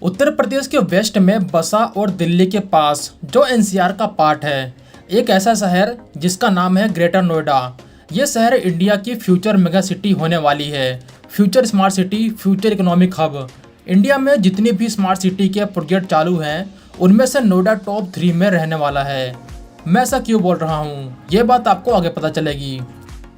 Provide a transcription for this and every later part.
उत्तर प्रदेश के वेस्ट में बसा और दिल्ली के पास जो एनसीआर का पार्ट है, एक ऐसा शहर जिसका नाम है ग्रेटर नोएडा। ये शहर इंडिया की फ्यूचर मेगा सिटी होने वाली है। Future smart city, future economic hub. India में जितनी भी स्मार्ट सिटी के प्रोजेक्ट चालू हैं, उनमें से नोएडा टॉप 3 में रहने वाला है। मैं ऐसा क्यों बोल रहा हूँ, ये बात आपको आगे पता चलेगी।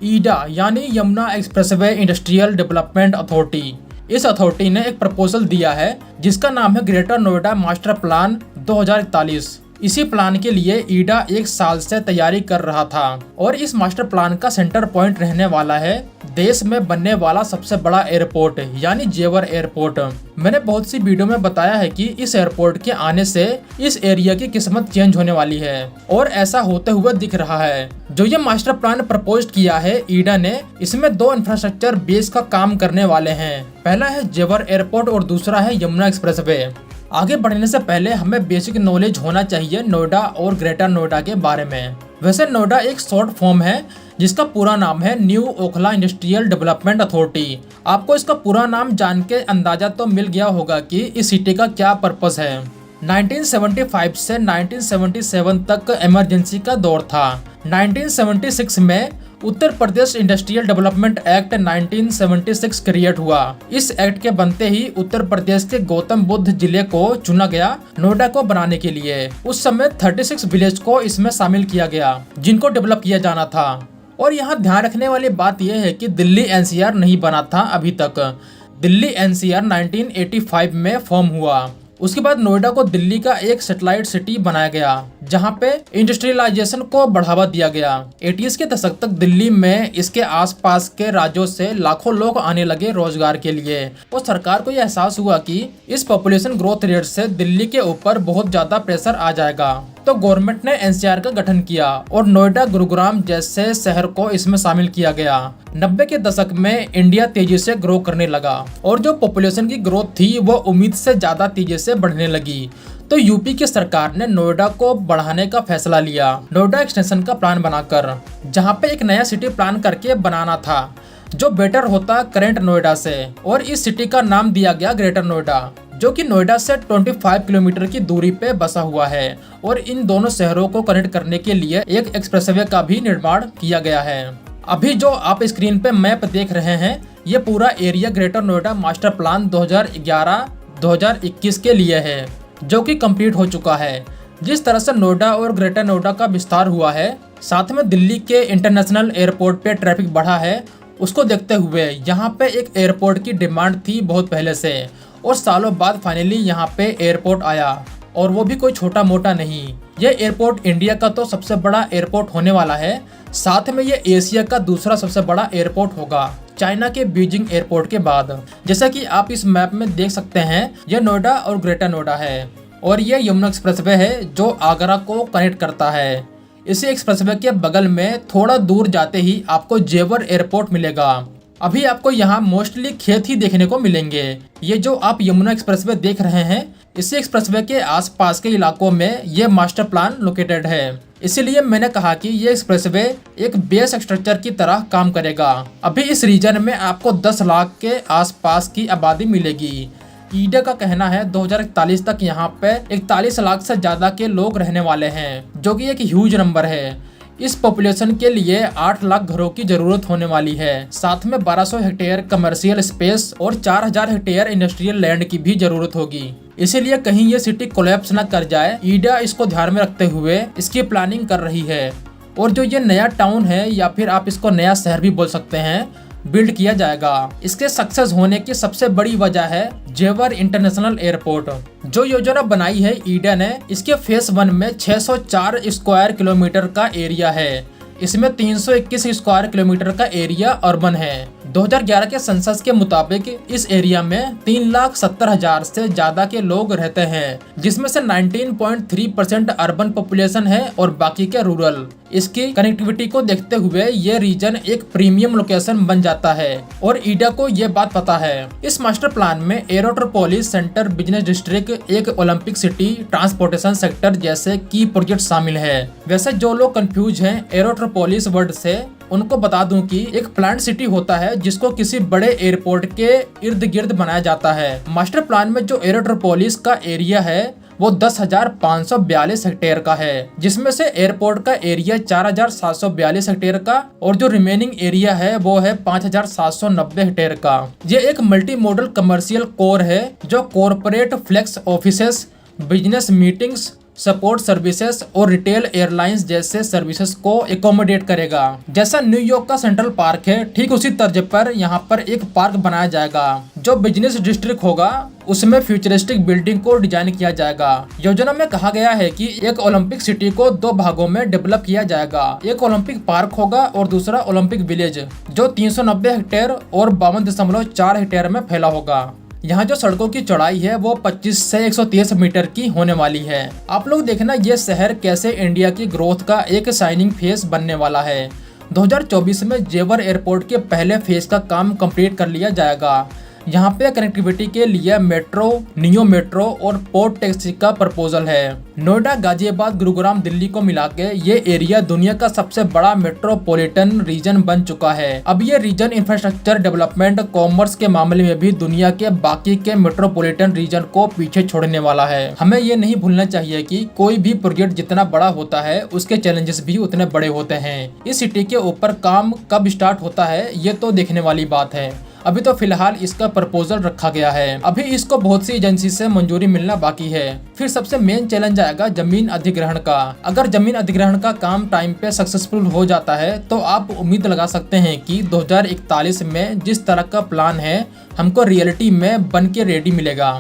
ईडा यानी Yamuna expressway industrial development authority, इस अथॉरिटी ने एक प्रपोजल दिया है जिसका नाम है ग्रेटर नोएडा मास्टर प्लान 2041। इसी प्लान के लिए ईडा 1 साल से तैयारी कर रहा था और इस मास्टर प्लान का सेंटर पॉइंट रहने वाला है देश में बनने वाला सबसे बड़ा एयरपोर्ट यानी जेवर एयरपोर्ट। मैंने बहुत सी वीडियो में बताया है कि इस एयरपोर्ट के आने से इस एरिया की किस्मत चेंज होने वाली है और ऐसा होते हुए दिख रहा है। जो ये मास्टर प्लान प्रपोज किया है ईडा ने, इसमें 2 इंफ्रास्ट्रक्चर बेस का काम करने वाले हैं। पहला है जेवर एयरपोर्ट और दूसरा है यमुना एक्सप्रेसवे। आगे बढ़ने से पहले हमें बेसिक नॉलेज होना चाहिए नोएडा और ग्रेटर नोएडा के बारे में। वैसे नोएडा एक शॉर्ट फॉर्म है जिसका पूरा नाम है new Okhla industrial development authority. आपको इसका पूरा नाम जान के अंदाजा तो मिल गया होगा कि इस सिटी का क्या पर्पस है। 1975 से 1977 तक इमरजेंसी का दौर था। 1976 में Uttar Pradesh industrial development act 1976 create हुआ। इस एक्ट के बनते ही उत्तर प्रदेश के गौतम बुद्ध जिले को चुना गया नोएडा को बनाने के लिए। उस समय 36 विलेज को इसमें शामिल किया गया जिनको डेवलप किया जाना था। और यहाँ ध्यान रखने वाली बात यह है कि दिल्ली एनसीआर नहीं बना था अभी तक। दिल्ली एनसीआर 1985 में फॉर्म हुआ। उसके बाद नोएडा को दिल्ली का एक सैटेलाइट सिटी बनाया गया जहां पे इंडस्ट्रियलाइजेशन को बढ़ावा दिया गया। 80s के दशक तक दिल्ली में इसके आसपास के राज्यों से लाखों लोग आने लगे रोजगार के लिए और सरकार को यह एहसास हुआ कि इस पॉपुलेशन ग्रोथ रेट से दिल्ली के ऊपर बहुत ज्यादा प्रेशर आ जाएगा। तो गवर्नमेंट ने एनसीआर का गठन किया और नोएडा, गुरुग्राम जैसे शहर को इसमें शामिल किया गया। 90 के दशक में इंडिया तेजी से ग्रो करने लगा और जो पॉपुलेशन की ग्रोथ थी वो उम्मीद से ज्यादा तेजी से बढ़ने लगी। तो यूपी की सरकार ने नोएडा को बढ़ाने का फैसला लिया नोएडा एक्सटेंशन का प्लान बनाकर, जहां पे एक नया सिटी प्लान करके बनाना था जो बेटर होता करेंट नोएडा से। और इस सिटी का नाम दिया गया ग्रेटर नोएडा, जो कि नोएडा से 25 किलोमीटर की दूरी पे बसा हुआ है। और इन दोनों शहरों को कनेक्ट करने के लिए एक एक्सप्रेसवे का भी निर्माण किया गया है। अभी जो आप स्क्रीन पे मैप देख रहे हैं, ये पूरा area greater Noida master plan 2011-2021 के लिए है, जो कि कंप्लीट हो चुका है। जिस तरह से नोएडा और ग्रेटर नोएडा का विस्तार हुआ है, साथ में दिल्ली के इंटरनेशनल एयरपोर्ट पे ट्रैफिक बढ़ा है, उसको देखते हुए यहाँ पे एक एयरपोर्ट की डिमांड थी बहुत पहले से और सालों बाद फाइनली यहाँ पे एयरपोर्ट आया। और वो भी कोई छोटा मोटा नहीं, ये एयरपोर्ट इंडिया का तो सबसे बड़ा एयरपोर्ट होने वाला है। साथ में ये एशिया का दूसरा सबसे बड़ा एयरपोर्ट होगा, चाइना के बीजिंग एयरपोर्ट के बाद। जैसा कि आप इस मैप में देख सकते हैं, यह नोएडा और ग्रेटर नोएडा है और ये यमुना एक्सप्रेसवे है जो आगरा को कनेक्ट करता है। इसी एक्सप्रेसवे के बगल में थोड़ा दूर जाते ही आपको जेवर एयरपोर्ट मिलेगा। अभी आपको यहाँ मोस्टली खेत ही देखने को मिलेंगे। ये जो आप यमुना एक्सप्रेसवे देख रहे हैं, इसी एक्सप्रेसवे के आसपास के इलाकों में ये मास्टर प्लान लोकेटेड है। इसीलिए मैंने कहा कि ये एक्सप्रेसवे एक बेस स्ट्रक्चर की तरह काम करेगा। अभी इस रीजन में आपको 10 लाख के आसपास की आबादी मिलेगी। ईडा का कहना है 2041 तक यहाँ पे 41 लाख से ज्यादा के लोग रहने वाले हैं, जो कि एक ह्यूज नंबर है। इस पॉपुलेशन के लिए 8 लाख घरों की जरूरत होने वाली है। साथ में 1200 हेक्टेयर कमर्शियल स्पेस और 4000 हेक्टेयर इंडस्ट्रियल लैंड की भी जरूरत होगी। इसीलिए कहीं ये सिटी कोलैप्स न कर जाए, ईडा इसको ध्यान में रखते हुए इसकी प्लानिंग कर रही है। और जो ये नया टाउन है या फिर आप इसको नया शहर भी बोल सकते हैं, बिल्ड किया जाएगा। इसके सक्सेस होने की सबसे बड़ी वजह है जेवर इंटरनेशनल एयरपोर्ट। जो योजना बनाई है ईडा ने, इसके फेस 1 में 604 स्क्वायर किलोमीटर का एरिया है। इसमें 321 स्क्वायर किलोमीटर का एरिया अर्बन है। 2011 के सेंसस के मुताबिक इस एरिया में 3,70,000 से ज्यादा के लोग रहते हैं, जिसमें से 19.3% अर्बन पॉपुलेशन है और बाकी के रूरल। इसकी कनेक्टिविटी को देखते हुए ये रीजन एक प्रीमियम लोकेशन बन जाता है और ईडा को ये बात पता है। इस मास्टर प्लान में एरोट्रोपोलिस सेंटर, बिजनेस डिस्ट्रिक्ट, एक ओलंपिक सिटी, ट्रांसपोर्टेशन सेक्टर जैसे की प्रोजेक्ट शामिल है। वैसे जो लोग कंफ्यूज हैं एरोट्रोपोलिस वर्ड से, उनको बता दूं कि एक प्लांट सिटी होता है जिसको किसी बड़े एयरपोर्ट के इर्द गिर्द बनाया जाता है। मास्टर प्लान में जो एरोट्रोपोलिस का एरिया है वो 10,542 हेक्टेयर का है, जिसमें से एयरपोर्ट का एरिया 4,742 हेक्टेयर का और जो रिमेनिंग एरिया है वो है 5,790 हेक्टेयर का। ये एक मल्टी मॉडल कमर्शियल कोर है जो corporate flex offices, business meetings, support services और रिटेल एयरलाइंस जैसे सर्विसेज को एकोमोडेट करेगा। जैसा न्यूयॉर्क का सेंट्रल पार्क है, ठीक उसी तर्ज पर यहाँ पर एक पार्क बनाया जाएगा। जो बिजनेस डिस्ट्रिक्ट होगा उसमें फ्यूचरिस्टिक बिल्डिंग को डिजाइन किया जाएगा। योजना में कहा गया है कि एक ओलंपिक सिटी को 2 भागों में डेवलप किया जाएगा। एक ओलंपिक पार्क होगा और दूसरा ओलंपिक विलेज, जो 390 हेक्टेयर और 52.4 हेक्टेयर में फैला होगा। यहाँ जो सड़कों की चौड़ाई है वो 25 से 130 मीटर की होने वाली है। आप लोग देखना ये शहर कैसे इंडिया की ग्रोथ का एक शाइनिंग फेस बनने वाला है। 2024 में जेवर एयरपोर्ट के पहले फेज का काम कंप्लीट कर लिया जाएगा। यहाँ पे कनेक्टिविटी के लिए मेट्रो, नियो मेट्रो और पोर्ट टैक्सी का प्रपोजल है। नोएडा, गाजियाबाद, गुरुग्राम, दिल्ली को मिला के ये एरिया दुनिया का सबसे बड़ा मेट्रोपॉलिटन रीजन बन चुका है। अब ये रीजन इंफ्रास्ट्रक्चर डेवलपमेंट, कॉमर्स के मामले में भी दुनिया के बाकी के मेट्रोपॉलिटन रीजन को पीछे छोड़ने वाला है। हमें ये नहीं भूलना चाहिए कि कोई भी प्रोजेक्ट जितना बड़ा होता है उसके चैलेंजेस भी उतने बड़े होते हैं। इस सिटी के ऊपर काम कब स्टार्ट होता है ये तो देखने वाली बात है। अभी तो फिलहाल इसका प्रपोजल रखा गया है, अभी इसको बहुत सी एजेंसी से मंजूरी मिलना बाकी है। फिर सबसे मेन चैलेंज आएगा जमीन अधिग्रहण का। अगर जमीन अधिग्रहण का काम टाइम पे सक्सेसफुल हो जाता है तो आप उम्मीद लगा सकते हैं कि 2041 में जिस तरह का प्लान है हमको रियलिटी में बन के रेडी मिलेगा।